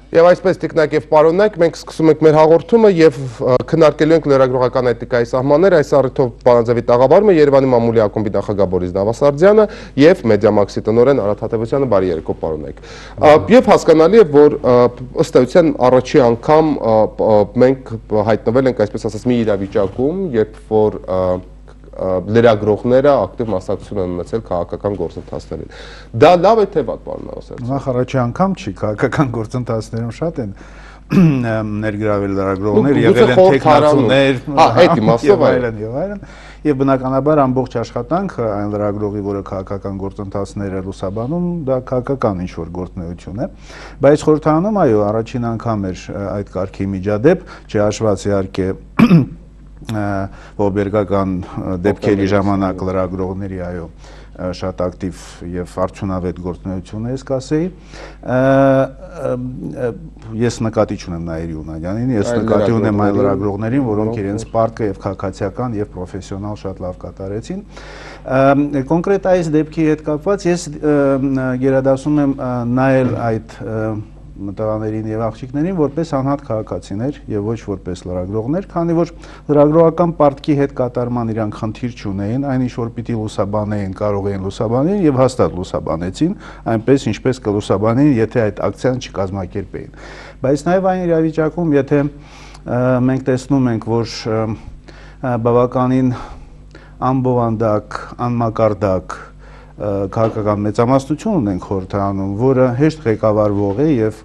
Եվ այսպես տիկնակ եւ պարոննակ, մենք սկսում ենք մեր հաղորդումը եւ քննարկելու ենք լրագրողական էթիկայի սահմանները, այս առիթով Բանաձևի տաղավարումը Երևանի մամուլի ակումբի նախագահ Բորիս Նավասարդյանը եւ Մեդիամաքսի տնօրեն Արադ Հատեվոսյանը, բարի երեկո պարոննակ։ Եվ հասկանալի է, որ ըստ էության առաջի անգամ մենք հայտնվել ենք, այսպես ասած, մի իրավիճակում, երբ որ լրագրողները ակտիվ մասնակցություն են ունեցել քաղաքական գործընթացներին։ Դա լավ է թե վատ, պարոն Նավասարդյան։ Նախ առաջի անգամ չի, քաղաքական գործընթացներում շատ են ներգրավել լրագրողներ, եղել են տեխնացուներ, այդ իմաստով այլն, եւ բնականաբար ամբողջ աշխատանքը այն լրագրողի, որը քաղաքական գործընթացները լուսաբանում, դա քաղաքական ինչ-որ գործունեություն է, բայց խորհրդանում այո, առաջին անգամ էր այդ կարգի միջադեպ, չհաշված իհարկե ողբերգական դեպքերի ժամանակ լրագրողների այո շատ ակտիվ եւ արդյունավետ գործունեություն է, ես կասեի։ Ես նկատի չունեմ Նաիրի Յունանյանին, ես նկատի ունեմ այն լրագրողներին, որոնք իրենց պարտքը եւ քաղաքացիական եւ պրոֆեսիոնալ շատ լավ կատարեցին։ Կոնկրետ այս դեպքի հետ կապված ես գերադասում եմ նայել այդ մտավաներին եւ աղջիկներին որպես անհատ քաղաքացիներ եւ ոչ որպես լրագրողներ, քանի որ լրագրողական պարտքի հետ կատարման իրանք խնդիր չունեին, այն ինչ որ պիտի լուսաբանեին, կարող էին լուսաբանել եւ հաստատ լուսաբանեցին, այնպես ինչպես կլուսաբանեին, եթե այդ ակցիան չկազմակերպեին։ Բայց նաեւ այն իրավիճակում, եթե մենք տեսնում ենք, որ բավականին անբովանդակ, անմակարդակ քաղաքական մեծամասնություն ունենք խորհրդանում, որը հեշտ ղեկավարվող է եւ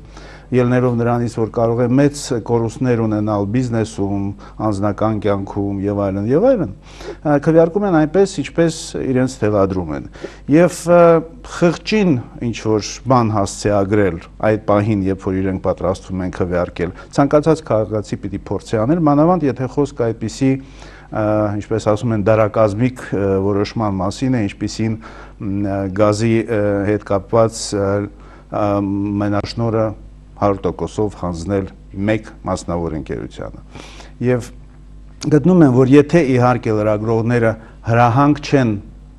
ելներով նրանից, որ կարող է մեծ կորուստներ ունենալ բիզնեսում, անձնական կյանքում եւ այլն, քվեարկում են այնպես, ինչպես իրենց թելադրում են։ Եվ խղճին ինչ որ բան հասցեագրել այդ պահին, երբ որ իրենք պատրաստվում են քվեարկել, ցանկացած քաղաքացի պիտի փորձի անել, մանավանդ եթե խոսքը այդպիսի ինչպես ասում են դարակազմիկ որոշման մասին է, ինչպիսին գազի հետ կապված մենաշնորհը 100%-ով հանձնել մեկ մասնավոր ընկերությանը։ Եվ գտնում եմ, որ եթե իհարկե լրագրողները հրահանգ չեն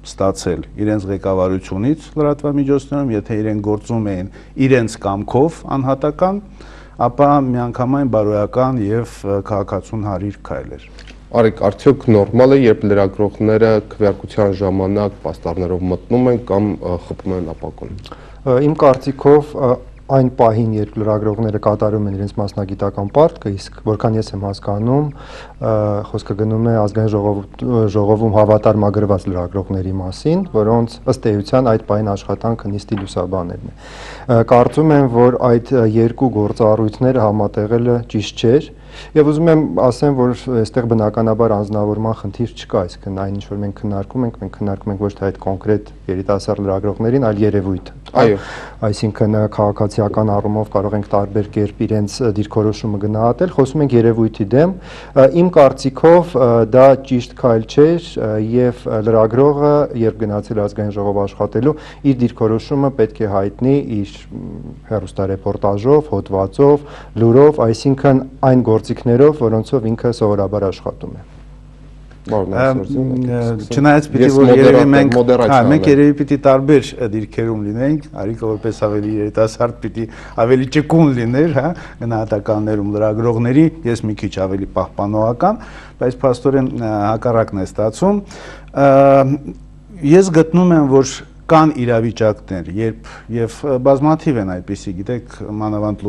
ստացել իրենց ղեկավարությունից լրատվամիջոցներում, եթե իրենք գործում էին իրենց կամքով անհատական, ապա միանգամայն բարոյական եւ քաղաքացուն հարիր քայլ էր։ Արիկ, արդյոք նորմալ է, երբ լրագրողները քվեարկության ժամանակ պաստառներով մտնում են կամ խփում են ապակուն։ Իմ կարծիքով այն պահին, երբ լրագրողները կատարում են իրենց մասնագիտական պարտքը, իսկ որքան ես եմ հասկանում, խոսքը գնում է ազգային ժողովում հավատարմագրված լրագրողների մասին, որոնց ըստ էության այդ պահին աշխատանքը նիստի լուսաբանելն է։ Կարծում եմ, որ այդ երկու գործառույթները համատեղելը ճիշտ չէր։ Եվ ուզում եմ ասեմ, որ այստեղ բնականաբար անձնավորման խնդիր չկա, այսինքն այն ինչ որ մենք քննարկում ենք ոչ թե այդ կոնկրետ երիտասարդ լրագրողներին, այլ երևույթը։ Այո, այսինքն քաղաքացիական առումով կարող ենք տարբեր կերպ իրենց դիրքորոշումը գնահատել, խոսում ենք երևույթի դեմ։ Իմ կարծիքով դա ճիշտ քայլ չէր եւ լրագրողը, երբ գնացել ազգային ժողով աշխատելու, իր դիրքորոշումը պետք է հայտնի իր հեռուստարեպորտաժով, հոդվածով, լուրով, այսինքն այն գործիքներով, որոնցով ինքը սովորաբար աշխատում է։ Չնայած պիտի որ երևի մենք երևի պիտի տարբեր դիրքերում լինենք, Արիկը որպես ավելի երիտասարդ պիտի ավելի ճկուն լիներ, հա, գնահատականներում լրագրողների, ես մի քիչ ավելի պահպանողական, բայց փաստորեն հակառակն է ստացվում։ Ես գտնում եմ, որ կան իրավիճակներ, եւ բազմաթիվ են այդպիսի, գիտեք, մանավանդ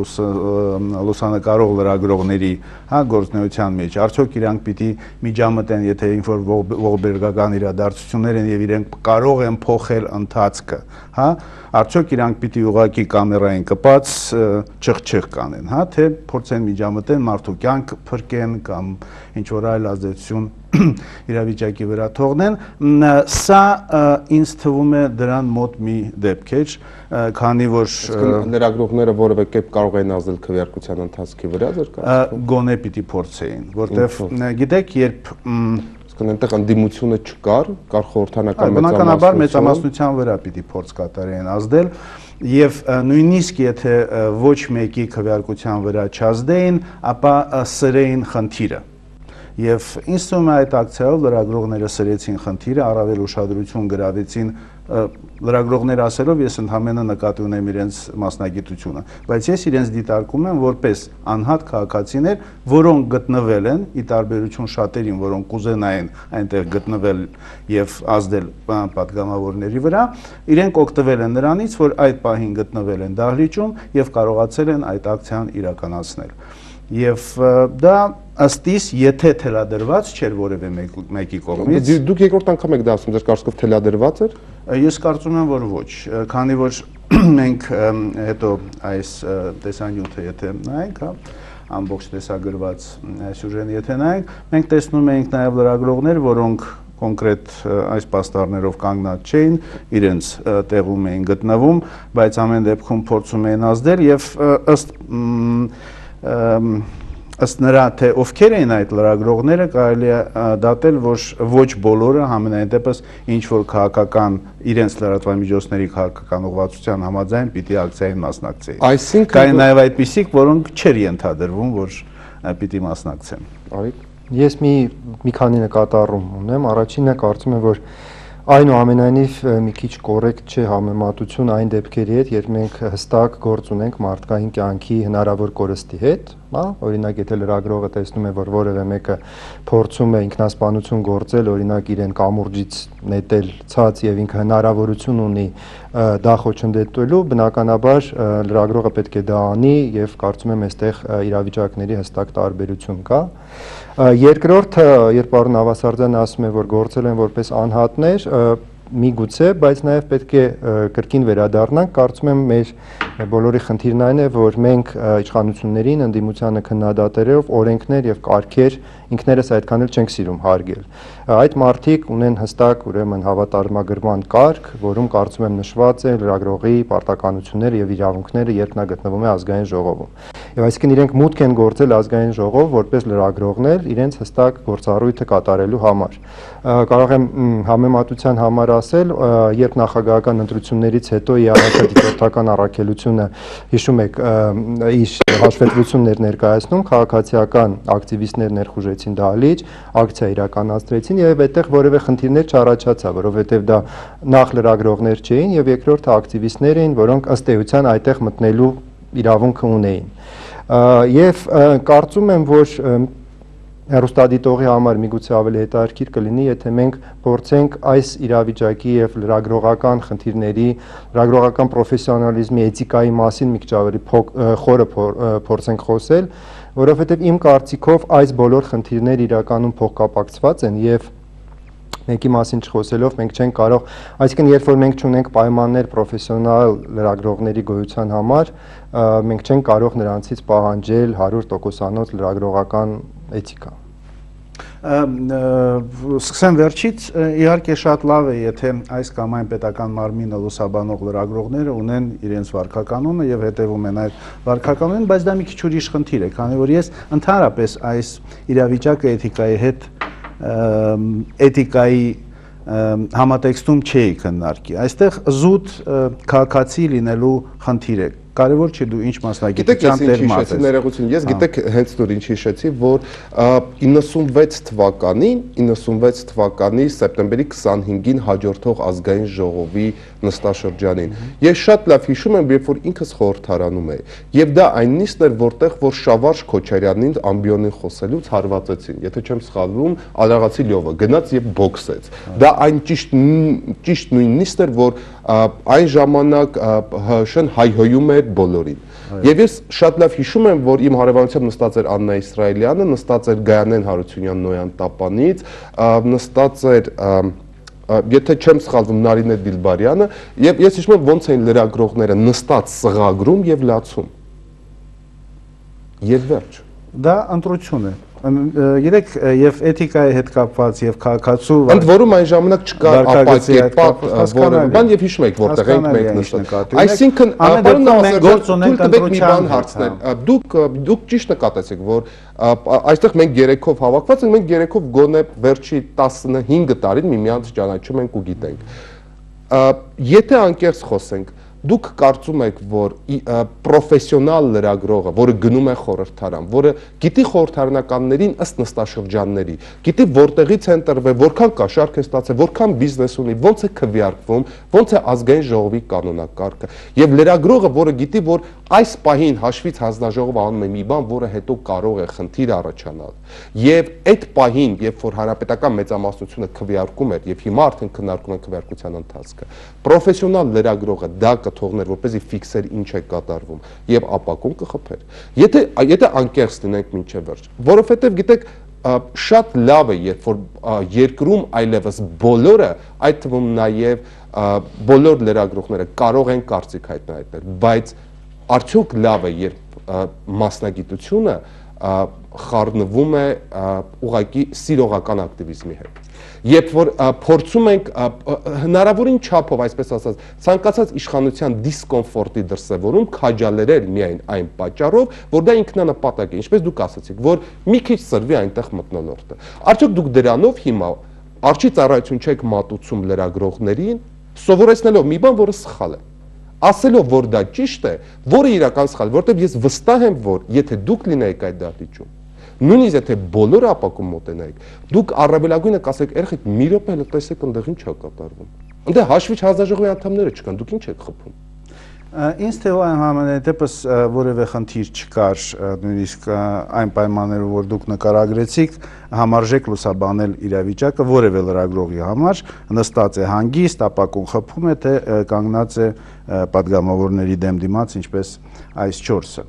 լուսանկարող լրագրողների, հա, գործունեության մեջ, արդյոք իրանք պիտի միջամտեն, եթե ինչ-որ ողբերգական իրադարձություններ են եւ իրենք կարող են փոխել ընթացքը, հա, արդյոք իրանք պիտի ուղղակի կամերային կպած չխ կանեն, հա, թե փորձեն միջամտեն, մարդու կյանք փրկեն կամ ինչ-որ այլ ազդեցություն իրավիճակի վրա թողնեն, սա ինձ թվում է դրան մոտ մի դեպք էր, քանի որ լրագրողները որևէ կերպ կարող են ազդել քվեարկության ընթացքի վրա, ձեր կարծիքով գոնե պիտի փորձեին, որտեվ գիտեք, երբ այնտեղ ընդդիմությունը չկար, կար խորհրդանական բնականաբար մեծամասնության վրա պիտի փորձ կատարեին ազդել, եւ նույնիսկ եթե ոչ մեկի քվեարկության վրա չազդեին, ապա սրեին խնդիրը։ Եվ ինձ թվում է այդ ակցիայով լրագրողները սրեցին խնդիրը, առավել ուշադրություն գրավեցին լրագրողներ ասելով ես ընդհանրապես նկատի ունեմ իրենց մասնագիտությունը, բայց ես իրենց դիտարկում եմ որպես անհատ քաղաքացիներ, որոնք գտնվել են ի տարբերություն շատերին, որոնք կուզենային այնտեղ գտնվել եւ ազդել պատգամավորների վրա, իրենք օգտվել են նրանից, որ այդ պահին գտնվել են դահլիճում եւ կարողացել են այդ ակցիան իրականացնել։ Եվ դա ըստ իս եթե թելադրված չէր որևէ մեկի կողմից։ Դուք երկրորդ անգամ եք դա ասում, ձեր կարծիքով թելադրված էր։ Ես կարծում եմ, որ ոչ, քանի որ մենք հետո այս տեսանյութը եթե նայենք, հա, ամբողջ տեսագրված սյուժեն եթե նայենք, մենք տեսնում ենք նաև լրագրողներ, որոնք կոնկրետ այս պաստառներով կանգնած չէին, իրենց տեղում էին գտնվում, բայց ամեն դեպքում փորձում էին ազդել եւ ըստ նրա թե ովքեր էին այդ լրագրողները կարելի է դատել, որ ոչ բոլորը համենայն դեպս ինչ որ քաղաքական իրենց լրատվամիջոցների քաղաքական ուղղվածության համաձայն պիտի ակցիային մասնակցեին։ Այսինքն կային նաև այդպիսիք, որոնք չէր ենթադրվում, որ պիտի մասնակցեն։ Արիք։ Ես մի քանի նկատառում ունեմ։ Առաջինը կարծում եմ, որ այնուամենայնիվ մի քիչ կոռեկտ չէ համեմատություն այն դեպքերի հետ, երբ մենք հստակ գործ ունենք մարդկային կյանքի հնարավոր կորստի հետ, հա, օրինակ եթե լրագրողը տեսնում է, որ որևէ մեկը փորձում է ինքնասպանություն գործել, օրինակ իրեն կամուրջից նետել ցած եւ ինքը հնարավորություն ունի դա խոչընդոտելու, բնականաբար լրագրողը պետք է դա անի եւ կարծում եմ այստեղ իրավիճակների հստակ տարբերություն կա։ Երկրորդը, երբ պարոն Նավասարդյանը ասում է, որ գործել են որպես անհատներ, միգուցե, բայց նաև պետք է կրկին վերադառնանք, կարծում եմ մեր բոլորի խնդիրն այն է, որ մենք իշխանություններին ընդդիմությանը քննադատելով օրենքներ եւ կարգեր ինքներս այդքան էլ չենք սիրում հարգել։ Այդ մարդիկ ունեն հստակ ուրեմն հավատարմագրման կարգ, որում կարծում եմ նշված է լրագրողի պարտականությունները եւ իրավունքները, երբ նա գտնվում է ազգային ժողովում։ Եվ այսինքն իրենք մուտք են գործել ազգային ժողով որպես լրագրողներ իրենց հստակ գործառույթը կատարելու համար։ Կարող եմ համեմատության համար ասել, երբ նախագահական ընտրություններից հետո ԵԱՀԿ դիտորդական առաքելությունը հիշում եք իր հաշվետվություններ ներկայացնում, քաղաքացիական ակտիվիստներ ներխուժեցին դահլիճ, ակցիա իրականացրեցին եւ այդտեղ որևէ խնդիրներ չառաջացավ, որովհետեւ դա նախ լրագրողներ չէին եւ երկրորդը ակտիվիստներ էին, որոնք ըստ էության այդտեղ մտնելու իրավունքը ունեին։ Եվ կարծում եմ, որ հեռուստադիտողի համար միգուցե ավելի հետաքրքիր կլինի, եթե մենք փորձենք այս իրավիճակի եւ լրագրողական խնդիրների, լրագրողական պրոֆեսիոնալիզմի էթիկայի մասին մի քիչ ավելի խորը փորձենք խոսել, որովհետեւ իմ կարծիքով այս բոլոր խնդիրները իրականում փոխկապակցված են եւ մեկի մասին չխոսելով մենք չենք կարող, այսինքն երբ որ մենք չունենք պայմաններ պրոֆեսիոնալ լրագրողների գոյության համար, մենք չենք կարող նրանցից պահանջել 100%-անոց լրագրողական էթիկա։ Սկսեմ վերջից, իհարկե շատ լավ է, եթե այս կամ այն պետական մարմինը լուսաբանող լրագրողները ունեն իրենց վարքականոնը եւ հետեւում են այդ վարքականոնին, բայց դա մի քիչ ուրիշ խնդիր է, քանի որ ես ընդհանրապես այս իրավիճակը էթիկայի հետ էթիկայի համատեքստում չէի քննարկի։ Այստեղ զուտ քաղաքացի լինելու խնդիր է։ Կարևոր չէ դու ինչ մասնագիտության տերմատ ես։ Ներողություն, ես գիտեք հենց դուր ինչ հիշեցի, որ 96 թվականի սեպտեմբերի 25-ին հաջորդող ազգային ժողովի նստաշրջանին։ Ես շատ լավ հիշում եմ, երբ որ ինքս խորհրդարանում էի, եւ դա այն նիստն էր, որտեղ որ Շավարժ Քոչարյանին ամբիոնին խոսելուց հարվածեցին։ Եթե չեմ սխալվում, Ալաղացի Լյովը գնաց եւ բոքսեց։ Դա այն ճիշտ նույն նիստն էր, որ այն ժամանակ ՀՀՇ-ն հայհոյում էր բոլորին։ Եվ ես շատ լավ հիշում եմ, որ իմ հարևանությամբ նստած էր Աննա Իսրայելյանը, նստած էր Գայանեն Հարությունյան Նոյան Տապանից, նստած էր եթե չեմ սխալվում Նարինե Դիլբարյանը, եւ ես հիշում եմ ոնց էին լրագրողները նստած սղագրում եւ լացում։ Եվ վերջ։ Դա ընտրություն է։ Գիտեք, եւ էթիկայի հետ կապված եւ քաղաքացու ընդ որում այն ժամանակ չկար ապակեպ որը բան եւ հիշում եք որտեղ ենք մենք նստած։ Այսինքն պարոն Նավասարդյան, դուք ճիշտ նկատեցիք, որ այստեղ մենք երեքով հավաքված ենք, մենք երեքով գոնե վերջի 15 տարին միմյանց ճանաչում ենք ու գիտենք։ Եթե անկեղծ խոսենք, դուք կարծում եք, որ պրոֆեսիոնալ լրագրողը, որը գնում է խորհրդարան, որը գիտի խորհրդարանականներին ըստ նստաշրջանների, գիտի որտեղից են տրվել, որքան կաշառք է ստացել, որքան բիզնես ունի, ոնց է քվեարկվում, ոնց է ազգային ժողովի կանոնակարգը, եւ լրագրողը, որը գիտի, որ այս պահին հաշվից հանձնաժողովը անում է մի բան, որը հետո կարող է խնդիր առաջանալ, եւ այդ պահին, երբ որ հանրապետական մեծամասնությունը քվեարկում էր, եւ հիմա արդեն քննարկում են քվեարկության ընթացքը, պրոֆեսիոնալ լրագրողը դա կթողներ, որպեսզի ֆիքսեր ինչ է կատարվում եւ ապակուն կխփեր։ Եթե անկեղծ լինենք մինչեւ վերջ, որովհետեւ գիտեք, շատ լավ է, երբ որ երկրում այլևս բոլորը, այդ թվում նաեւ բոլոր լրագրողները կարող են կարծիք հայտնել, բայց արդյոք լավ է, երբ մասնագիտությունը խառնվում է ուղղակի սիրողական ակտիվիզմի հետ։ Երբ որ փորձում ենք հնարավորին չափով, այսպես ասած, ցանկացած իշխանության դիսկոմֆորտի դրսևորում քաջալերել միայն այն պատճառով, որ դա ինքնանպատակ է, ինչպես դուք ասացիք, որ մի քիչ սրվի այնտեղ մթնոլորտը։ Արդյոք դուք դրանով հիմա արջի ծառայություն չեք մատուցում լրագրողներին, սովորեցնելով մի բան, որը սխալ է։ Ասելով, որ դա ճիշտ է, որը իրական սխալ, որտեղ ես վստահ եմ, որ եթե դուք լինեիք այդ դատիճում, նույնիսկ եթե բոլորը ապակում մոտենայիք, դուք առավելագույնը կասեք, երեխեք, մի րոպե հələ տեսեք այնտեղ ինչ է կատարվում։ Այնտեղ հաշվիչ հանձնաժողովի անդամները չկան, դուք ինչ եք խփում։ Ինձ թվում է համենայնդեպս որևէ խնդիր չկար, նույնիսկ այն պայմաններով, որ դուք նկարագրեցիք, համարժեք լուսաբանել իրավիճակը որևէ լրագրողի համար, նստած է հանգիստ, ապակուն խփում է, թե կանգնած է պատգամավորների դեմ դիմաց, ինչպես այս 4-ը։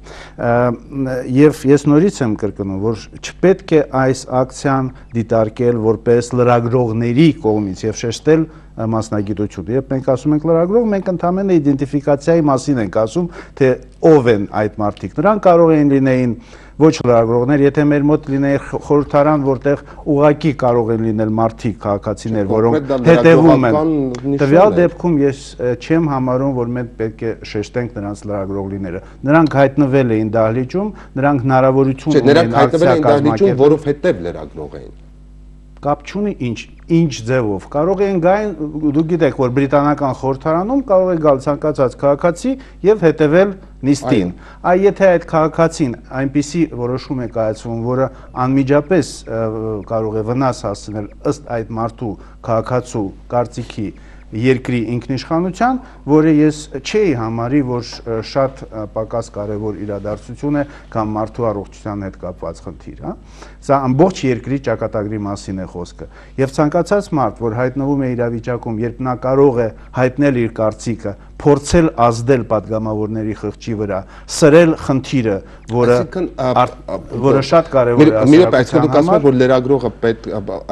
Եվ ես նորից եմ կրկնում, որ չպետք է այս ակցիան դիտարկել որպես լրագրողների կողմից եւ շեշտել մասնագիտություն։ Երբ մենք ասում ենք լրագրող, մենք ընդհանրապես իդենտիֆիկացիայի մասին ենք ասում, թե ով են այդ մարդիկ։ Նրանք կարող են լինեին ոչ լրագրողներ, եթե մեր մոտ լիներ խորհրդարան, որտեղ ուղղակի կարող են լինել մարդիկ, քաղաքացիներ, որոնք հետևում են։ Տվյալ դեպքում ես չեմ համարում, որ մենք պետք է շեշտենք նրանց լրագրող լինելը։ Նրանք հայտնվել էին դահլիճում, նրանք հնարավորություն ունեն ակցիա կազմակերպել, որովհետև լրագրող էին։ Կապ չունի ինչ ձևով կարող են գային, դուք գիտեք, որ բրիտանական խորհրդարանում կարող է գալ ցանկացած քաղաքացի եւ հետեւել նիստին։ Այ եթե այդ քաղաքացին այնպիսի որոշում է կայացվում, որը անմիջապես կարող է վնաս հասցնել ըստ այդ մարդու քաղաքացու կարծիքի երկրի ինքնիշխանության, որը ես չէի համարի, որ շատ պակաս կարևոր իրադարձություն է կամ մարդու առողջության հետ կապված խնդիր, հա։ Սա ամբողջ երկրի ճակատագրի մասին է խոսքը։ Եվ ցանկացած մարդ, որ հայտնվում է իրավիճակում, երբ նա կարող է հայտնել իր կարծիքը, փորձել ազդել պատգամավորների խղճի վրա, սրել խնդիրը, որը շատ կարևոր է հասարակության համար, որ լրագրողը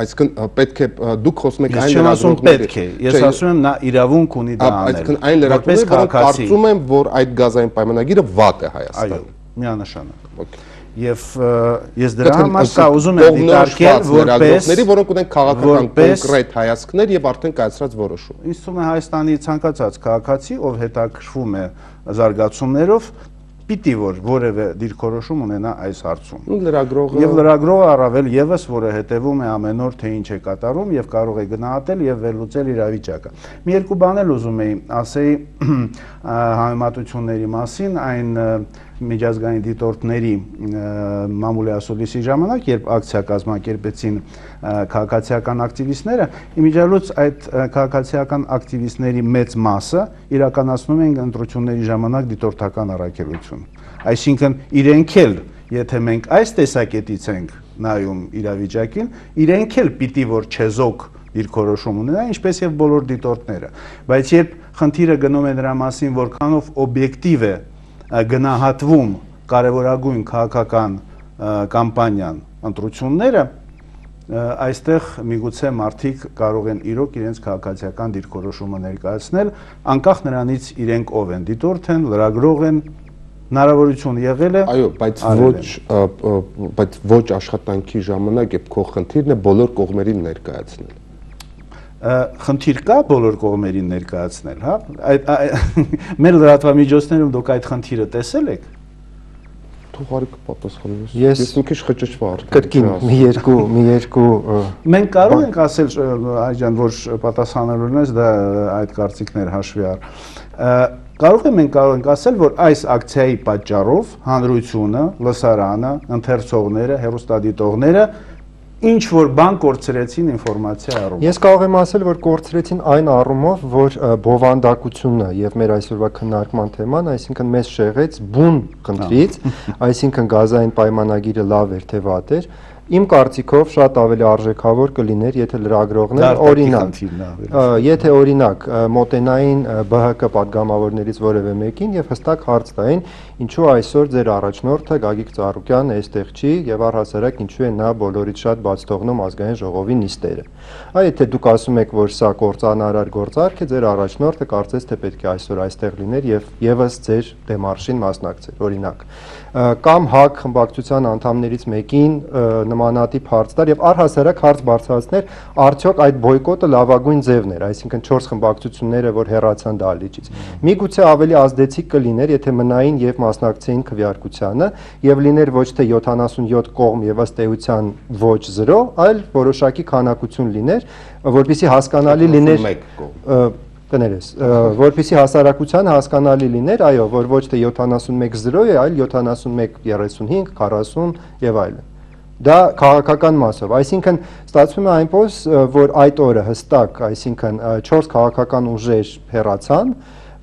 այսինքն պետք է դուք խոսում եք այն լրագրողների, ես ասում եմ նա իրավունք ունի դա անել։ Այսինքն այն լրագրողները, որոնք կարծում են, որ այդ գազային պայմանագիրը վատ է Հայաստանում։ Այո, միանշանակ։ Եվ ես դրա համար սա ուզում եմ դիտարկել որպես որոնք ունեն քաղաքական կոնկրետ հայացքներ եւ արդեն կայացրած որոշում։ Ինձ թվում է Հայաստանի ցանկացած քաղաքացի, ով հետաքրքրվում է զարգացումներով, պիտի որ որևէ դիրքորոշում ունենա այս հարցում։ Եվ լրագրողը առավել եւս, որը հետևում է ամեն օր թե ինչ է կատարում եւ կարող է գնահատել եւ վերլուծել իրավիճակը։ Մի երկու բան էլ ուզում էի ասեի համեմատությունների մասին, այն միջազգային դիտորդների մամուլի ասուլիսի ժամանակ, երբ ակցիա կազմակերպեցին քաղաքացիական ակտիվիստները, իմիջիալուց այդ քաղաքացիական ակտիվիստների մեծ մասը իրականացնում են ընտրությունների ժամանակ դիտորդական առաքելություն։ Այսինքն իրենք էլ, եթե մենք այս տեսակետից ենք նայում իրավիճակին, իրենք էլ պիտի որ չեզոք դիրքորոշում ունենա, ինչպես եւ բոլոր դիտորդները։ Բայց երբ խնդիրը գնում է նրա մասին, որքանով օբյեկտիվ է գնահատվում կարևորագույն քաղաքական կամպանիան ընտրությունները, այստեղ միգուցե մարդիկ կարող են իրոք իրենց քաղաքացիական դիրքորոշումը ներկայացնել, անկախ նրանից իրենք ով են, դիտորդ են, լրագրող են, հնարավորություն եղել է։ Այո, բայց ոչ աշխատանքի ժամանակ եւ քո խնդիրն է բոլոր կողմերին ներկայացնել։ Խնդիր կա բոլոր կողմերին ներկայացնել, հա։ Մեր լրատվամիջոցներում դուք այդ խնդիրը տեսել եք։ Թողարի կպատասխանեմ։ Ես մի քիչ խճճվար։ Կրկին մի երկու մենք կարող ենք ասել այժմ որ պատասխանելու ես դա այդ կարծիքներ հաշվի առ։ կարող ենք ասել, որ այս ակցիայի պատճառով հանրությունը, լսարանը, ընթերցողները, հեռուստադիտողները ինչ որ բան կորցրեցին ինֆորմացիա առումով։ Ես կարող եմ ասել, որ կորցրեցին այն առումով, որ բովանդակությունը եւ մեր այսօրվա քննարկման թեման, այսինքն մեզ շեղեց բուն խնդրից, այսինքն գազային պայմանագիրը լավ էր թե վատ էր։ Իմ կարծիքով շատ ավելի արժեքավոր կլիներ, եթե լրագրողներ օրինակ մոտենային ԲՀԿ падգամավորներից որևէ մեկին եւ հստակ հարց տային, ինչու այսօր ձեր առաջնորդը Գագիկ Ծառուկյանը այստեղ չի եւ առհասարակ ինչու է նա բոլորից շատ բաց թողնում ազգային ժողովի նիստերը։ Այ եթե դուք ասում եք, որ սա կործանարար գործարք է, ձեր առաջնորդը կարծես թե պետք է այսօր այստեղ լիներ եւ եւս ձեր դեմարշին մասնակցեր, օրինակ։ Կամ ՀԱԿ խմբակցության անդամներից մեկին նմանատիպ հարց տար եւ առհասարակ հարց բարձրացներ, արդյոք այդ բոյկոտը լավագույն ձևն էր, այսինքն 4 խմբակցությունները, որ հեռացան դահլիճից։ Միգուցե ավելի ազդեցիկ կլիներ, եթե մնային եւ մասնակցեին քվեարկությանը եւ լիներ ոչ թե 77 կողմ եւ ըստ էության ոչ 0, այլ որոշակի քանակություն լիներ, որպեսզի հասկանալի լիներ կներես, որպեսզի հասարակությանը հասկանալի լիներ, այո, որ ոչ թե 71-0 է, այլ 71-35, 40 եւ այլն։ Դա քաղաքական մասով, այսինքն ստացվում է այնպես, որ այդ օրը հստակ, այսինքն 4 քաղաքական ուժեր հեռացան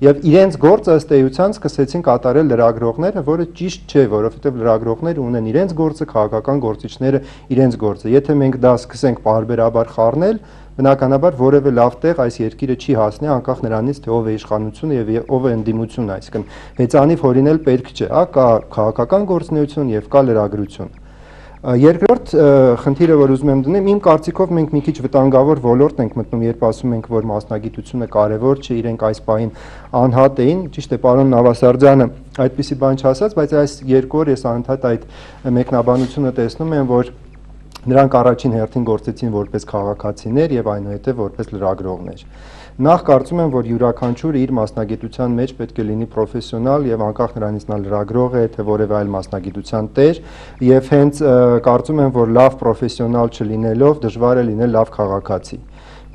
եւ իրենց գործը ըստ էության սկսեցին կատարել լրագրողները, որը ճիշտ չէ, որովհետեւ լրագրողները ունեն իրենց գործը, քաղաքական գործիչները իրենց գործը։ Եթե մենք դա սկսենք պարբերաբար խառնել, բնականաբար որևէ լավ տեղ այս երկիրը չի հասնի, անկախ նրանից, թե ով է իշխանությունը եւ ով է ընդդիմությունը, այսինքն հեծանիվ հորինել պետք չէ, կա քաղաքական գործունեություն եւ կա լրագրություն։ Երկրորդ խնդիրը, որ ուզում եմ դնել, իմ կարծիքով մենք մի քիչ վտանգավոր ոլորտ ենք մտնում, երբ ասում ենք, որ մասնագիտությունը կարևոր չէ, իրենք այս պահին անհատ էին, ճիշտ է, պարոն Նավասարդյանը այդպիսի բան չասաց, բայց այս երկու օր ես անընդհատ այդ մեկնաբանությունը տեսնում եմ, որ նրանք առաջին հերթին գործեցին որպես քաղաքացիներ եւ այնուհետեւ որպես լրագրողներ։ Նախ կարծում եմ, որ յուրաքանչյուրը իր մասնագիտության մեջ պետք է լինի պրոֆեսիոնալ եւ անկախ նրանից նա լրագրող է, թե որևէ այլ մասնագիտության տեր, եւ հենց կարծում եմ, որ լավ պրոֆեսիոնալ չլինելով դժվար է լինել լավ քաղաքացի,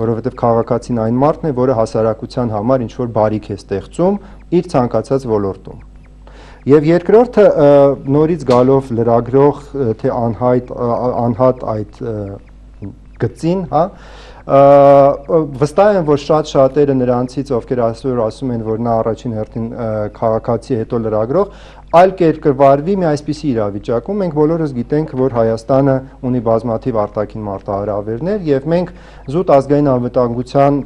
որովհետեւ քաղաքացին այն մարդն է, որը հասարակության համար ինչ-որ բարիք է ստեղծում իր ցանկացած ոլորտում։ Եվ երկրորդը նորից գալով լրագրող, թե անհատ այդ գծին, հա, վստահ եմ, որ շատ-շատերը նրանցից, ովքեր այսօր ասում են, որ նա առաջին հերթին քաղաքացի, հետո լրագրող, այլ կերպ կվարվի մի այսպիսի իրավիճակում, մենք բոլորս գիտենք, որ Հայաստանը ունի բազմաթիվ արտաքին մարտահրավերներ եւ մենք զուտ ազգային անվտանգության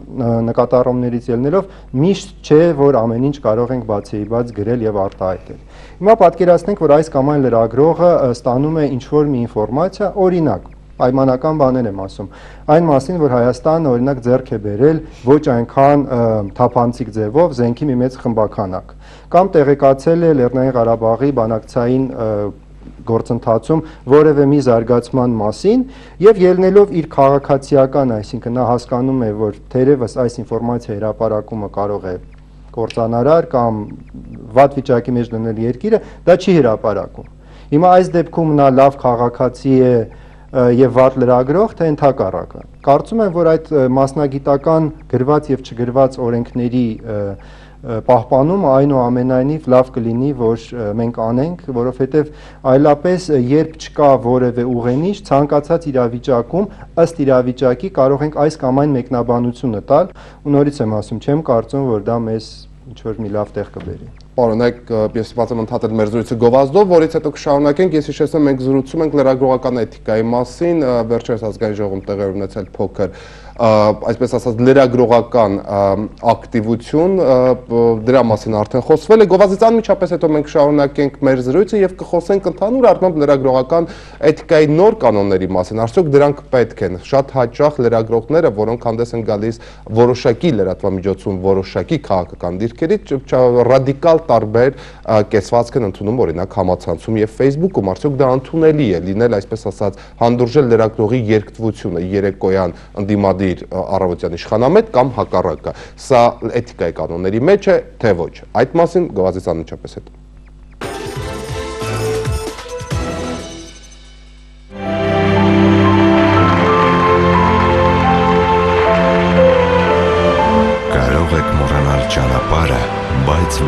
նկատառումներից ելնելով միշտ չէ, որ ամեն ինչ կարող ենք բացեիբաց գրել եւ արտահայտել։ Հիմա պատկերացնենք, որ այս կամ այն լրագրողը ստանում է ինչ-որ մի ինֆորմացիա, օրինակ պայմանական բաներ եմ ասում, այն մասին, որ Հայաստանը օրինակ ձեռք է բերել ոչ այնքան թափանցիկ ձևով զենքի մի մեծ խմբականակ, կամ տեղեկացել է Լեռնային Ղարաբաղի բանակցային գործընթացում որևէ մի զարգացման մասին եւ ելնելով իր քաղաքացիական, այսինքն նա հասկանում է, որ թերևս այս ինֆորմացիա հրապարակումը կարող է կործանարար կամ վատ վիճակի մեջ դնել երկիրը, դա չի հրապարակում։ Հիմա այս դեպքում նա լավ քաղաքացի է եւ վատ լրագրող, թե ընդհակառակը։ Կարծում եմ, որ այդ մասնագիտական գրված եւ չգրված օրենքների պահպանումը այնուամենայնիվ լավ կլինի, որ մենք անենք, որովհետեւ այլապես երբ չկա որևէ ուղենիշ, ցանկացած իրավիճակում ըստ իրավիճակի կարող ենք այս կամ այն մեկնաբանությունը տալ, ու նորից եմ ասում, չեմ կարծում, որ դա մեզ ինչ-որ մի լավ տեղ կբերի։ Պարոնայք, ես ստացել եմ ընդհատել մեր զրույցը գովազդով, որից հետո կշարունակենք, ես հիշեցնում մենք զրուցում ենք լրագրողական էթիկայի մասին, վերջերս ազգային ժողովում տեղի ունեցել փոքր, այսպես ասած լրագրողական ակտիվություն, դրա մասին արդեն խոսվել է, գովազդից անմիջապես հետո մենք շարունակենք մեր զրույցը եւ կխոսենք ընդհանուր առմամբ լրագրողական էթիկայի նոր կանոնների մասին, արդյոք դրանք պետք են։ Շատ հաճախ լրագրողները, որոնք հանդես են գալիս որոշակի լրատվամիջոցում, որոշակի քաղաքական դիրքերից, ռադիկալ տարբեր կեցվածք են ընդունում, օրինակ համացանցում եւ Facebook-ում, արդյոք դա ընդունելի է լինել, այսպես ասած, հանդուրժել լրագրողի երկտվությունը երեկոյան ընդդիմադիր առավոտյան իշխանամետ կամ հակառակը։ Սա էթիկայի կանոնների մեջ է, թե ոչ։ Այդ մասին գովազդից անմիջապես հետո։ Կարող եք մոռանալ ճանապարհը, բայց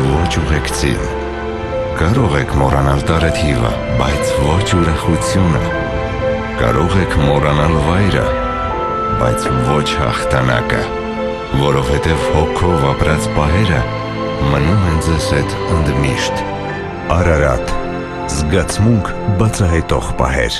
Կարող եք մոռանալ տարեթիվը, բայց ոչ ուրախությունը։ Կարող եք մոռանալ վայրը, բայց ոչ հաղթանակը, որովհետև հոգով ապրած պահերը մնում են ձեզ հետ ընդմիշտ։ Արարատ, զգացմունք բացահայտող պահեր։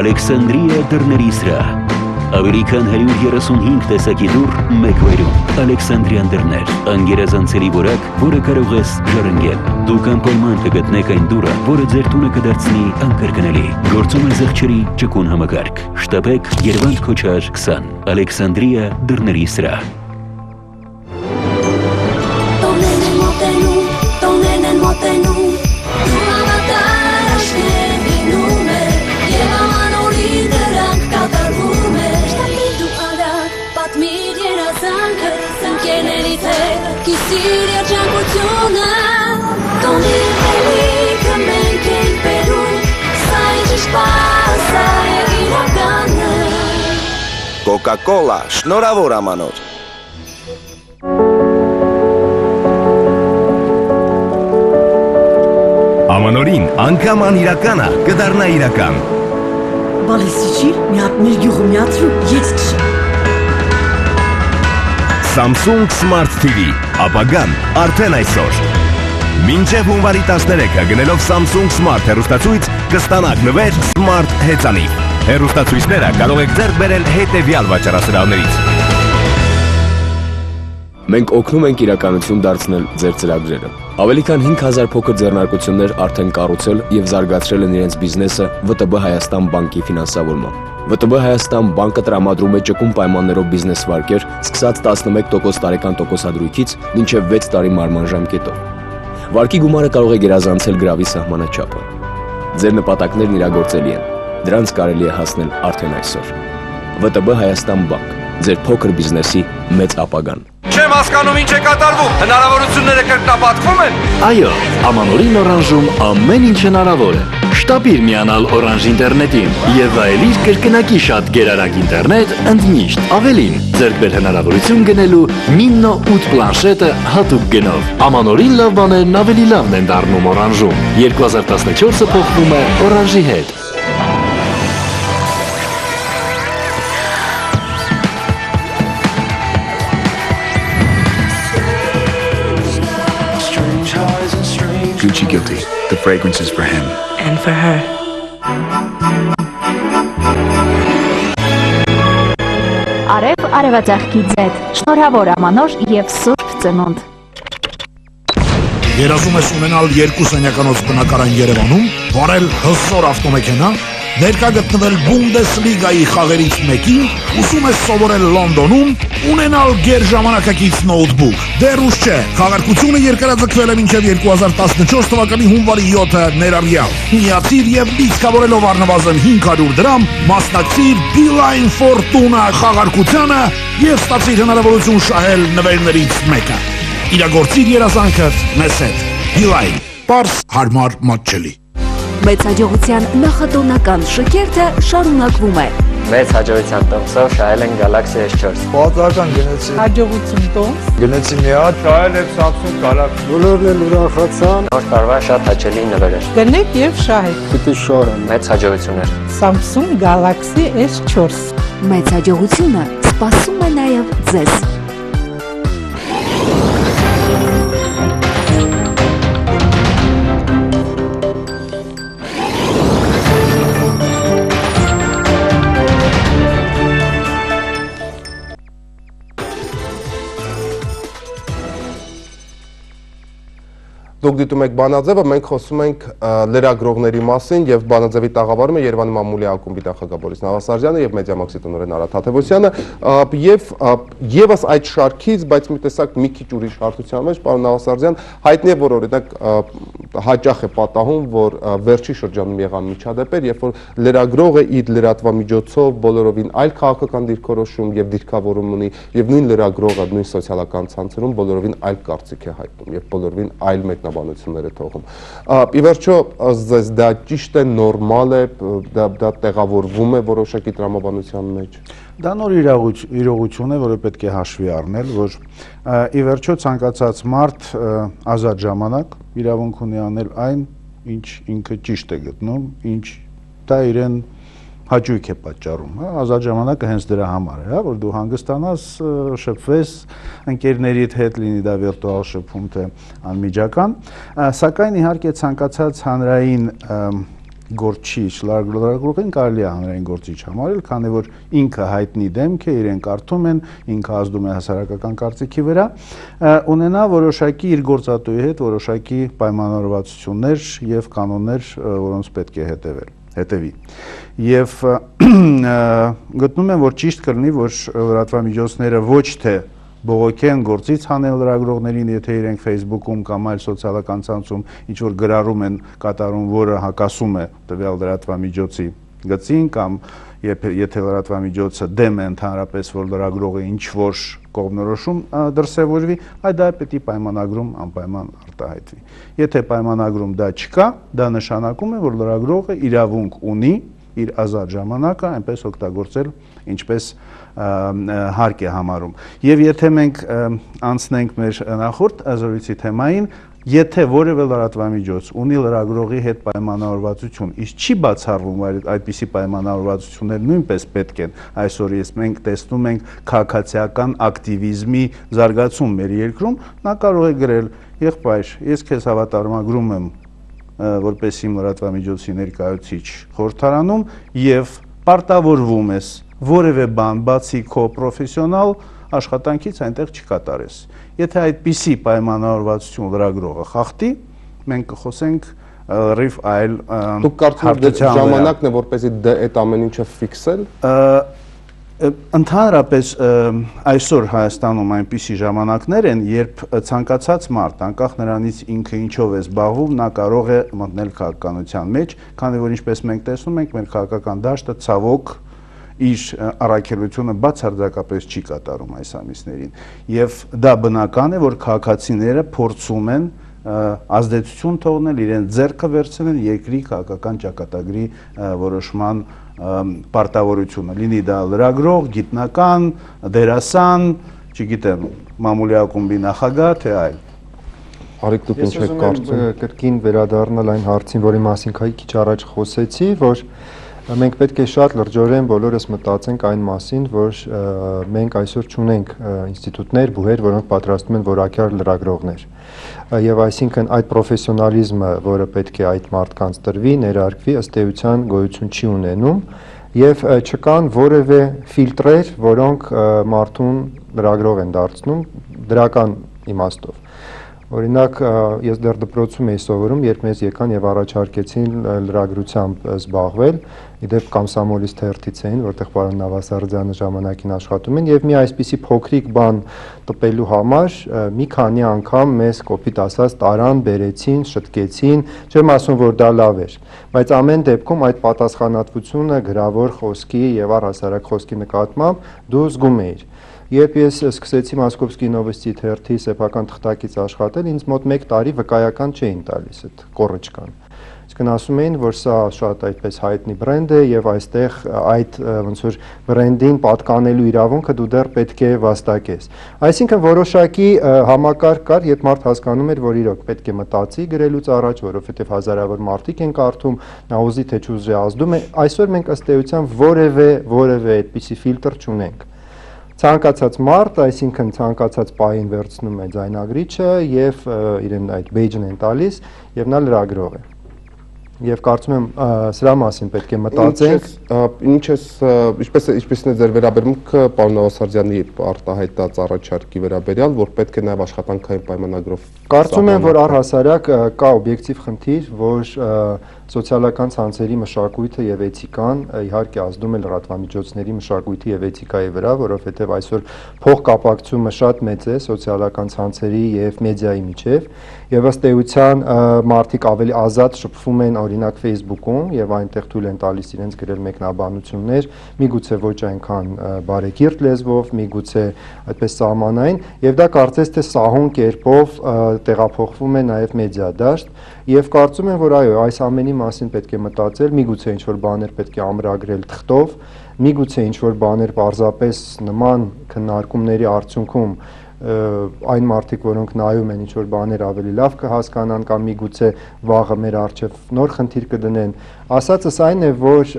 Ալեքսանդրիա դռների սրահ։ Ավելի քան 135 տեսակի դուռ մեկ վայրում։ Ալեքսանդրիան դռներ, անգերազանցելի որակ, որը կարող ես ժառանգել։ Դուք անպայման կգտնեք այն դուռը, որը ձեր տունը կդարձնի անկրկնելի։ Գործում է զեղչերի ճկուն համակարգ։ Շտապեք Երևան Քոչար 20։ Ալեքսանդրիա դռների սրահ։ Սիրիա ճանկությունը Տոնիր հելիքը մենք ենք բերում Սա իջիշպար, սա է իրականը Կոկա-կոլա, շնորհավոր ամանոր Ամանորին անգամ անիրականը կդառնա իրական Բալիսիչի մի հատ մեր գյուղը միացրու ես քշեմ Samsung Smart TV, ապագան արդեն այսօր։ Մինչև հունվարի 13-ը գնելով Samsung Smart հեռուստացույց կստանաք նվեր Smart հեծանիվ։ Հեռուստացույցները կարող եք ձեռք բերել հետևյալ վաճառասրահներից։ Մենք օգնում ենք իրականություն դարձնել ձեր ծրագրերը։ Ավելի քան 5000 փոքր ձեռնարկություններ արդեն կառուցել եւ զարգացրել են իրենց բիզնեսը ՎՏԲ Հայաստան բանկի ֆինանսավորմամբ։ ՎՏԲ Հայաստան բանկը տրամադրում է ճկուն պայմաններով բիզնես վարկեր, սկսած 11% տարեկան տոկոսադրույքից մինչև 6 տարի մարման ժամկետով։ Վարկի գումարը կարող է գերազանցել գրավի սահմանաչափը։ Ձեր նպատակներն իրագործելի են։ Դրանց կարելի է հասնել արդեն այսօր։ ՎՏԲ Հայաստան բանկ, ձեր փոքր բիզնեսի մեծ ապագան։ Չեմ հասկանում ինչ է կատարվում, հնարավորությունները կրկնապատկվում են։ Այո, Ամանորին Օրանժում ամեն ինչ հնարավոր է։ Շտապիր միանալ Օրանժ ինտերնետին եւ վայելիր կրկնակի շատ գերարագ ինտերնետ ընդմիշտ։ Ավելին, ձեռք բեր հնարավորություն գնելու Minno 8 պլանշետը հատուկ գնով։ Ամանորին լավ բաներն ավելի լավն են դառնում Օրանժում։ 2014-ը փոխվում է Օրանժի հետ։ Gucci Guilty. The fragrance is for him. And for her. Արև արևածաղկի ձետ, շնորհավոր ամանոր և սուրբ ծնունդ։ Երազում ես ունենալ 2 սենյականոց բնակարան Երևանում, վարել հզոր ավտոմեքենա, ներկա գտնվել Բունդեսլիգայի խաղերից մեկին, ուսում ես սովորել Լոնդոնում, ունենալ գերժամանակակից նոութբուք։ Դեռ ուշ չէ, խաղարկությունը երկարաձգվել է մինչև 2014 թվականի հունվարի 7-ը ներառյալ։ Միացիր եւ լիցքավորելով առնվազն 500 դրամ, մասնակցիր Beeline Fortuna խաղարկությանը եւ ստացիր հնարավորություն շահել նվերներից մեկը։ Իրագործիր երազանքդ մեզ հետ։ Beeline, պարզ հարմար մատչելի։ Մեծ հաջողության նախատոնական շքերթը շարունակվում է։ Մեծ հաջողության տոմսով շահել են Galaxy S4։ Պատահական գնեցի։ Հաջողություն տոմս։ Գնեցի մի հատ, շահել եմ Samsung Galaxy։ Բոլորն էլ ուրախացան։ Նոր տարվա շատ հաճելի նվերեր։ Գնեք եւ շահեք։ Պիտի շահեմ։ Մեծ հաջողություններ։ Samsung Galaxy S4։ Մեծ հաջողությունը սպասում է նաեւ ձեզ։ Դուք դիտում եք Բանաձևը, մենք խոսում ենք լրագրողների մասին եւ Բանաձևի տաղավարում է Երևանի մամուլի ակումբի նախագահ Բորիս Նավասարդյանը եւ Մեդիամաքսի տնօրեն Արադ Թադևոսյանը եւ եւս այդ շարքից, բայց մի տեսակ մի քիչ ուրիշ հարթության մեջ, պարոն Նավասարդյան, հայտնի է, որ օրինակ հաճախ է պատահում, որ վերջի շրջանում եղան միջադեպեր, երբ որ լրագրողը իր լրատվամիջոցով բոլորովին այլ քաղաքական դիրքորոշում եւ դիրքավորում ունի եւ նույն լրագրողը նույն սոցիալական ցանցերում բոլորովին այլ կարծիք է հայտնում եւ բոլորովին այլ մեկնաբանություններ է թողում։ Ի վերջո, ըստ դա ճիշտ է, նորմալ է, դա տեղավորվում է որոշակի տրամաբանության մեջ։ Դա նոր իրողություն է, որը պետք է հաշվի առնել, որ ի վերջո ցանկացած մարդ ազատ ժամանակ իրավունք ունի անել այն, ինչ ինքը ճիշտ է գտնում, ինչ դա իրեն հաճույք է պատճառում, ազատ ժամանակը հենց դրա համար է, որ դու հանգստանաս, շփվես ընկերներիդ հետ, լինի դա վիրտուալ շփում թե անմիջական, սակայն իհարկե ցանկացած հանրային գործիչ, լրագրողին կարելի է հանրային գործիչ համարել, քանի որ ինքը հայտնի դեմք է, իրեն կարդում են, ինքը ազդում է հասարակական կարծիքի վրա, ունենա որոշակի իր գործատուի հետ որոշակի պայմանավորվածություններ եւ կանոններ, որոնց պետք է հետևի։ Եվ գտնում եմ, որ ճիշտ կլինի, որ լրատվամիջոցները ոչ թե բողոքեն գործից հանեն լրագրողներին, եթե իրենք Facebook-ում կամ այլ սոցիալական ցանցում ինչ որ գրառում են կատարում, որը հակասում է տվյալ լրատվամիջոցի գծին կամ եթե լրատվամիջոցը դեմ է ընդհանրապես, որ լրագրողը ինչ որ կողմնորոշում դրսևորվի, այդ դա պետք է պայմանագրում անպայման արտահայտվի։ Եթե պայմանագրում դա չկա, դա նշանակում է, որ լրագրողը իրավունք ունի իր ազատ ժամանակը այնպես օգտագործել, ինչպես հարկ է համարում։ Եվ եթե մենք անցնենք մեր նախորդ զրույցի թեմային, եթե որևէ լրատվամիջոց ունի լրագրողի հետ պայմանավորվածություն, իսկ չի բացառվում, որ այդպիսի պայմանավորվածություններ նույնպես պետք են, այսօր մենք տեսնում ենք քաղաքացիական ակտիվիզմի զարգացում մեր երկրում, նա կարող է գրել. «Եղբայր, ես քեզ հավատարմագրում եմ որպես իմ լրատվամիջոցի ներկայացուցիչ խորհրդարանում եւ պարտավորվում ես որևէ բան բացի քո պրոֆեսիոնալ աշխատանքից այնտեղ չկատարես»։ Եթե այդպիսի պայմանավորվածություն լրագրողը խախտի, մենք կխոսենք լրիվ այլ Դուք կարծում եք ժամանակն է, որպեսզի այդ ամեն ինչը ֆիքսել։ Ընդհանրապես այսօր Հայաստանում այնպիսի ժամանակներ են, երբ ցանկացած մարդ, անկախ նրանից ինքը ինչով է զբաղվում, նա կարող է մտնել քաղաքականության մեջ, քանի որ ինչպես մենք տեսնում ենք, մեր քաղաքական դաշտը ցավոք իր առաքելությունը բացարձակապես չի կատարում այս ամիսներին։ Եվ դա բնական է, որ քաղաքացիները փորձում են ազդեցություն թողնել, իրենց ձեռքը վերցնել երկրի քաղաքական ճակատագրի որոշման պարտավորությունը, լինի դա լրագրող, գիտնական, դերասան, չգիտեմ, մամուլի ակումբի նախագահ, թե այլ։ Արիկ, դուք ինչ եք կարծում։ Կրկին վերադառնալ այն հարցին, որի մասին քիչ առաջ խոսեցի, որ մենք պետք է շատ լրջորեն բոլորս մտածենք այն մասին, որ մենք այսօր չունենք ինստիտուտներ, բուհեր, որոնք պատրաստում են որակյալ լրագրողներ։ Եվ այսինքն այդ պրոֆեսիոնալիզմը, որը պետք է այդ մարդկանց տրվի, ներարկվի, ըստ էության գոյություն չի ունենում եւ չկան որևէ ֆիլտրեր, որոնք մարդուն լրագրող են դարձնում դրական իմաստով։ Օրինակ, ես դեռ դպրոցում էի սովորում, երբ մեզ եկան եւ առաջարկեցին լրագրությամբ զբաղվել, իդեպ Կամսամոլից թերթից էին, որտեղ պարոն Նավասարդյանը ժամանակին աշխատում են, եւ մի այսպիսի փոքրիկ բան տպելու համար մի քանի անգամ մեզ կոպիտ ասած տարան, բերեցին, շտկեցին, չեմ ասում, որ դա լավ էր, բայց ամեն դեպքում այդ պատասխանատվությունը գրավոր խոսքի եւ առհասարակ խոսքի նկատմամբ դու զգում էիր։ Երբ ես սկսեցի Մոսկովսկի նովոստի թերթի սեփական թղթակից աշխատել, ինձ մոտ 1 տարի վկայական չէին տալիս այդ կոռոչկան։ Իսկն ասում էին, որ սա շատ այդպես հայտնի բրենդ է եւ այստեղ այդ ոնց որ բրենդին պատկանելու իրավունքը դու դեռ պետք է վաստակես։ Այսինքն որոշակի համակարգ կար, երբ մարդ հասկանում էր, որ իրոք պետք է մտածի գրելուց առաջ, որովհետեւ հազարավոր մարդիկ են կարդում, նա ուզի թե չուզի ազդում է։ Այսօր մենք ըստ էության որևէ այդպիսի ֆիլտր չունենք։ Ցանկացած մարդ, այսինքն ցանկացած պահին վերցնում է ձայնագրիչը եւ իրեն այդ բեյջն են տալիս եւ նա լրագրող է։ Եվ կարծում եմ սրա մասին պետք է մտածենք, ինչպեսն է ձեր վերաբերմունքը պարոն Նավասարդյանի արտահայտած առաջարկի վերաբերյալ, որ պետք է նաև աշխատանքային պայմանագրով։ Կարծում եմ, որ առհասարակ կա օբյեկտիվ խնդիր, որ սոցիալական ցանցերի մշակույթը եւ էթիկան իհարկե ազդում է լրատվամիջոցների մշակույթի եւ էթիկայի վրա, որովհետեւ այսօր փոխկապակցումը շատ մեծ է սոցիալական ցանցերի եւ մեդիայի միջեւ, եւ ըստ էության մարդիկ ավելի ազատ շփվում են օրինակ Facebook-ում եւ այնտեղ թույլ են տալիս իրենց գրել մեկնաբանություններ, միգուցե ոչ այնքան բարեկիրթ լեզվով, միգուցե այդպես սահմանային, եւ դա կարծես թե սահուն կերպով տեղափոխվում է նաեւ մեդիա դաշտ, եւ կարծում եմ, որ այո, այս ամենի մասին պետք է մտածել, միգուցե ինչ որ բաներ պետք է ամրագրել թղթով, Միգուցե ինչ որ բաներ պարզապես նման քննարկումների արդյունքում այն մարդիկ, որոնք նայում են ինչ որ բաներ ավելի լավ կհասկանան կամ միգուցե վաղը մեր առջև նոր խնդիր կդնեն, ասածս այն է, որ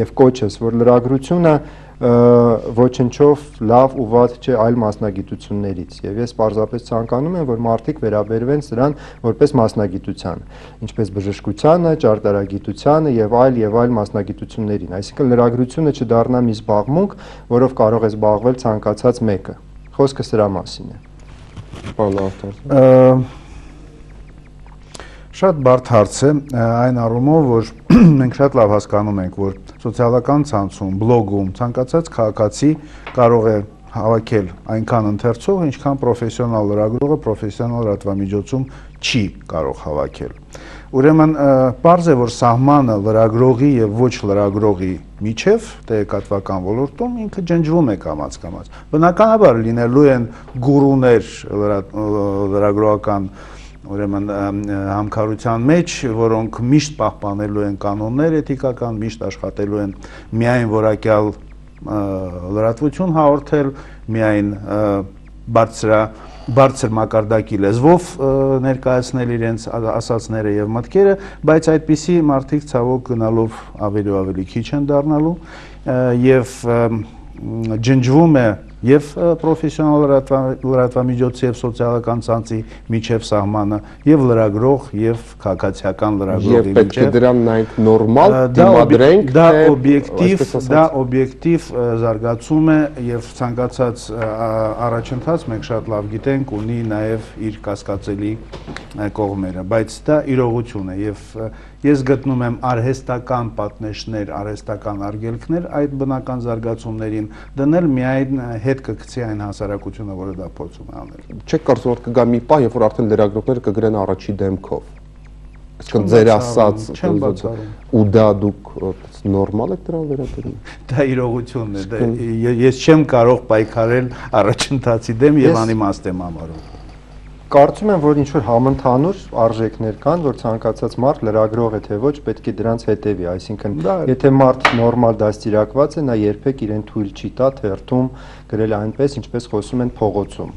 եւ կոչս, որ լրագրությունը ոչնչով լավ ու վատ չէ այլ մասնագիտություններից եւ ես պարզապես ցանկանում եմ որ մարդիկ վերաբերվեն սրան որպես մասնագիտության ինչպես բժշկությանը, ճարտարագիտությանը եւ այլ մասնագիտություններին այսինքն լրագրությունը չդառնա մի զբաղմունք որով կարող է զբաղվել ցանկացած մեկը խոսքը սրա մասին է Պարոն Արտար Շատ բարդ հարց է այն առումով, որ մենք շատ լավ հասկանում ենք, որ սոցիալական ցանցում, բլոգում ցանկացած քաղաքացի կարող է հավաքել այնքան ընթերցող, ինչքան պրոֆեսիոնալ լրագրողը պրոֆեսիոնալ լրատվամիջոցում չի կարող հավաքել։ Ուրեմն պարզ է, որ սահմանը լրագրողի եւ ոչ լրագրողի միջև տեղեկատվական ոլորտում ինքը ջնջվում է կամաց-կամաց։ Բնականաբար լինելու են գուրուներ լրագրողական ուրեմն համքարության մեջ, որոնք միշտ պահպանելու են կանոններ էթիկական, միշտ աշխատելու են միայն որակյալ լրատվություն հաղորդել, միայն բարձր մակարդակի լեզվով ներկայացնել իրենց ասածները եւ մտքերը, բայց այդպիսի մարդիկ ցավոք գնալով ավելի ու ավելի քիչ են դառնալու եւ ջնջվում է եւ պրոֆեսիոնալ լրատվամիջոցի եւ սոցիալական ցանցի միջև սահմանը եւ լրագրող եւ քաղաքացիական լրագրողի միջև եւ պետք է դրան նայենք նորմալ դիմադրենք դա օբյեկտիվ զարգացում է եւ ցանկացած առաջընթաց մենք շատ լավ գիտենք ունի նաեւ իր կասկածելի կողմերը բայց դա իրողություն է եւ ես գտնում եմ արհեստական պատնեշներ, արհեստական արգելքներ այդ բնական զարգացումներին դնել միայն հետ կգցի այն հասարակությունը, որը դա փորձում է անել։ Չեք կարծում որ կգա մի պահ, երբ որ արդեն լրագրողները կգրեն առաջի դեմքով։ Այսինքն ձեր ասած ու դա դուք նորմալ եք դրան վերաբերում։ Դա իրողությունն է, ես չեմ կարող պայքարել առաջընթացի դեմ եւ անիմաստ եմ համարում։ Կարծում եմ, որ ինչ-որ համընդհանուր արժեքներ կան, որ ցանկացած մարդ լրագրող է թե ոչ, պետք է դրանց հետևի, այսինքն եթե մարդ նորմալ դաստիարակված է, նա երբեք իրեն թույլ չի տա թերթում գրել այնպես, ինչպես խոսում են փողոցում։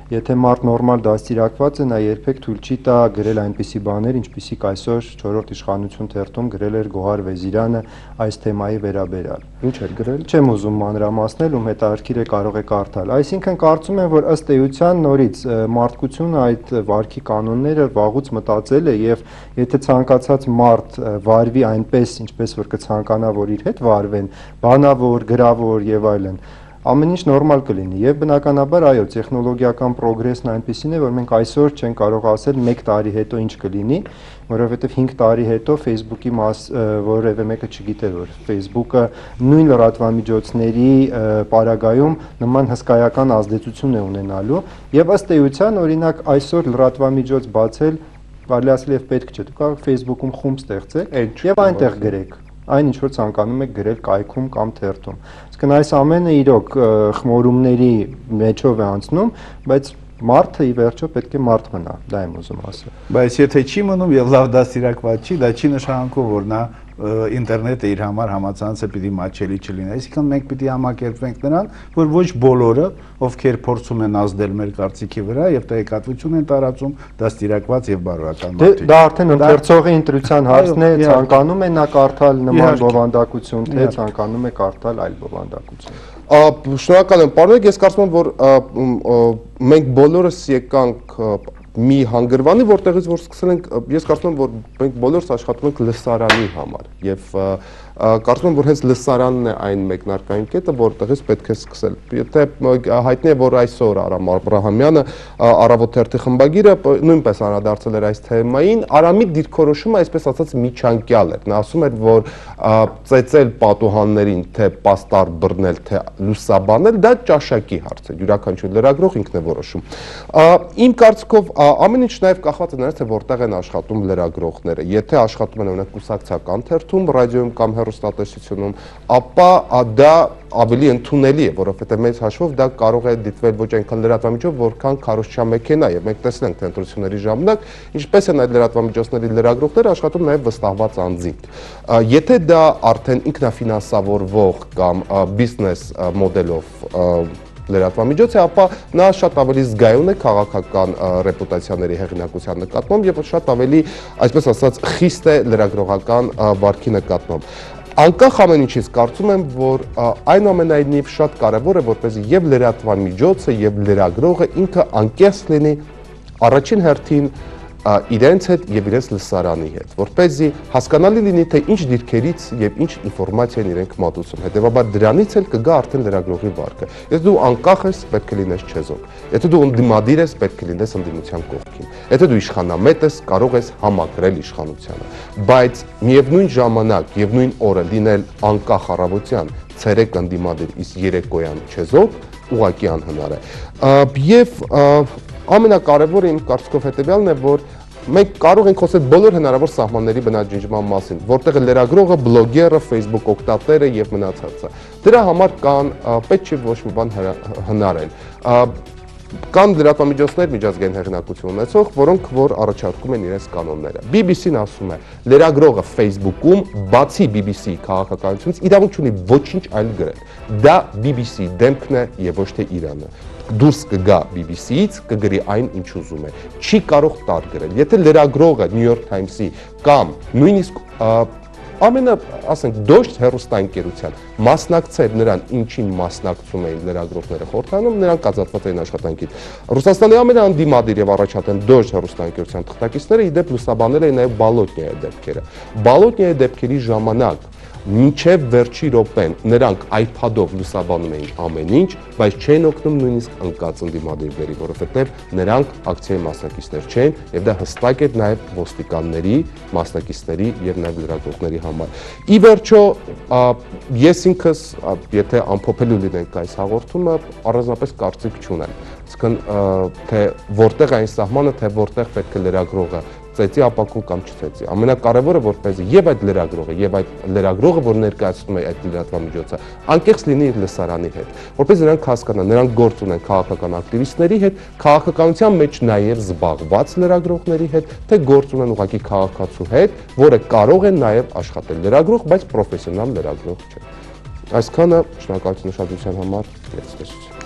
Եթե մարդ նորմալ դաստիարակված է, նա երբեք թույլ չի տա գրել այնպիսի բաներ, ինչպիսիք այսօր 4-րդ իշխանություն թերթում գրել էր Գոհար Վեզիրյանը այս թեմայի վերաբերյալ։ Ինչ էր գրել։ Չեմ ուզում մանրամասնել, ում հետաքրքիր է կարող է կարդալ։ Այսինքն կարծում եմ, որ ըստ էության նորից մարդկությունը այդ վարքի կանոնները վաղուց մտածել է եւ եթե ցանկացած մարդ վարվի այնպես, ինչպես որ կցանկանա, որ իր հետ վարվեն, բանավոր, գրավոր եւ այլն, ամեն ինչ նորմալ կլինի եւ բնականաբար այո տեխնոլոգիական պրոգրեսն այնպեսին է որ մենք այսօր չենք կարող ասել 1 տարի հետո ինչ կլինի որովհետեւ 5 տարի հետո Facebook-ի որևէ մեկը չգիտեր որ Facebook-ը նույն լրատվամիջոցների պարագայում նման հսկայական ազդեցություն է ունենալու եւ ըստ էության օրինակ այսօր լրատվամիջոց բացել կարելի ասել եւ պետք չէ դուք կարող Facebook-ում խումբ ստեղծեք եւ այնտեղ գրեք այն ինչ որ ցանկանում եք գրել կայքում կամ թերթում Իսկն այս ամենը իրոք խմորումների մեջով է անցնում, բայց մարդը ի վերջո պետք է մարդ մնա, դա եմ ուզում ասել։ Բայց եթե չի մնում եւ լավ դաստիարակված չի, դա չի նշանակում, որ նա ինտերնետը իր համար համացանցը պիտի մատչելի չլինի։ Այսինքն մենք պիտի համակերպվենք նրան, որ ոչ բոլորը, ովքեր փորձում են ազդել մեր կարծիքի վրա եւ տեղեկատվություն են տարածում, դաստիարակված եւ բարոյական մարդիկ։ Դա արդեն ընթերցողի ընտրության հարցն է, ցանկանում է նա կարդալ նման բովանդակություն, թե ցանկանում է կարդալ այլ բովանդակություն։ Շնորհակալ եմ, պարոնեք, ես կարծում եմ, որ մենք բոլորս եկանք մի հանգրվանի, որտեղից որ սկսել ենք, ես կարծում եմ, որ մենք բոլորս աշխատում ենք լսարանի համար եւ կարծում եմ, որ հենց լսարանն է այն մեկնարկային կետը, որտեղից պետք է սկսել։ Եթե հայտնի է, որ այսօր Արամ Աբրահամյանը Առավոտ թերթի խմբագիրը նույնպես անդրադարձել էր այս թեմային, Արամի դիրքորոշումը, այսպես ասած, միջանկյալ էր։ Նա ասում էր, որ ծեծել պատուհաններին, թե պաստառ բռնել, թե լուսաբանել, դա ճաշակի հարց է, յուրաքանչյուր լրագրող ինքն է որոշում։ Իմ կարծիքով ամեն ինչ նաև կախված է նրանից, թե որտեղ են աշխատում լրագրողները։ Եթե աշխատում են օրինակ կուսակցական թերթում, ռադիոյում կամ հեռուստատեսությունում, ապա դա ավելի ընդունելի է, որովհետև մեծ հաշվով դա կարող է դիտվել ոչ այնքան լրատվամիջով, որքան քարոզչա մեքենա, եւ մենք տեսնենք թե ընտրությունների ժամանակ ինչպես են այդ լրատվամիջոցների լրագրողները աշխատում նաև վստահված անձինք։ Եթե դա արդեն ինքնաֆինանսավորվող կամ բիզնես մոդելով լրատվամիջոց է, ապա նա շատ ավելի զգայուն է քաղաքական ռեպուտացիաների հեղինակության նկատմամբ եւ շատ ավելի, այսպես ասած, խիստ է լրագրողական վարքի նկատմամբ։ Անկախ ամեն ինչից կարծում եմ, որ այնուամենայնիվ շատ կարևոր է, որպեսզի եւ լրատվամիջոցը եւ լրագրողը ինքը անկեղծ լինի առաջին հերթին իրենց հետ եւ իրենց լսարանի հետ, որպեսզի հասկանալի լինի, թե ինչ դիրքերից եւ ինչ ինֆորմացիա են իրենք մատուցում։ Հետեւաբար դրանից էլ կգա արդեն լրագրողի վարկը։ Եթե դու անկախ ես, պետք է լինես չեզոք։ Եթե դու ընդդիմադիր ես, պետք է լինես ընդդիմության կողքին։ Եթե դու իշխանամետ ես, կարող ես համակրել իշխանությանը։ Բայց միևնույն ժամանակ եւ նույն օրը լինել անկախ առավոտյան, ցերեկ ընդդիմադիր, իսկ երեկոյան չեզոք, ուղղակի անհնար է։ Եվ ամենակարևորը իմ կարծիքով հետեւյալն է, որ մենք կարող ենք խոսել բոլոր հնարավոր սահմանների բնաջնջման մասին, որտեղ լրագրողը, բլոգերը, Facebook օգտատերը եւ մնացածը։ Դրա համար կան պետք չի ոչ մի բան հնարել։ Կան լրատվամիջոցներ միջազգային հեղինակություն ունեցող, որոնք որ առաջարկում են իրենց կանոնները։ BBC-ն ասում է, լրագրողը Facebook-ում, բացի BBC-ի քաղաքականությունից, իրավունք չունի ոչինչ այլ գրել։ Դա BBC-ի դեմքն է եւ ոչ թե Իրանը։ Դուրս կգա BBC-ից, կգրի այն, ինչ ուզում է։ Չի կարող տար գրել։ Եթե լրագրողը New York Times-ի կամ նույնիսկ ասենք Deutsche հեռուստաընկերության մասնակցել նրան, ինչին մասնակցում էին լրագրողները խորհրդանում, նրանք ազատված էին աշխատանքից։ Ռուսաստանի ամենաանդիմադիր եւ առաջատեմ Deutsche հեռուստաընկերության թղթակիցները իդեպ լուսաբանել էին նաեւ Բոլոտնիայի դեպքերը։ Բոլոտնիայի դեպքերի ժամանակ մինչև վերջի րոպեն նրանք iPad-ով լուսաբանում էին ամեն ինչ, բայց չեն օգնում նույնիսկ ընկած ընդդիմադիրների, որովհետև նրանք ակցիայի մասնակիցներ չեն, եւ դա հստակ է նաեւ ոստիկանների, մասնակիցների եւ նաեւ լրագրողների համար։ Ի վերջո, ես ինքս, եթե ամփոփելու լինենք այս հաղորդումը, առանձնապես կարծիք չունեմ։ Իսկն թե որտեղ այն սահմանը, թե որտեղ պետք է լրագրողը ծեծի ապակուն կամ չծեծի։ Ամենակարևորը որպեսզի եւ այդ լրագրողը, որ ներկայացնում է այդ լրատվամիջոցը, անկեղծ լինի իր լսարանի հետ, որպեսզի նրանք հասկանան, նրանք գործ ունեն քաղաքական ակտիվիստների հետ, քաղաքականության մեջ նաեւ զբաղված լրագրողների հետ, թե գործ ունեն ուղղակի քաղաքացու հետ, որը կարող է նաեւ աշխատել լրագրող, բայց պրոֆեսիոնալ լրագրող չէ։ Այսքանը, շնորհակալություն ուշադրության համար, երբ տեսություն։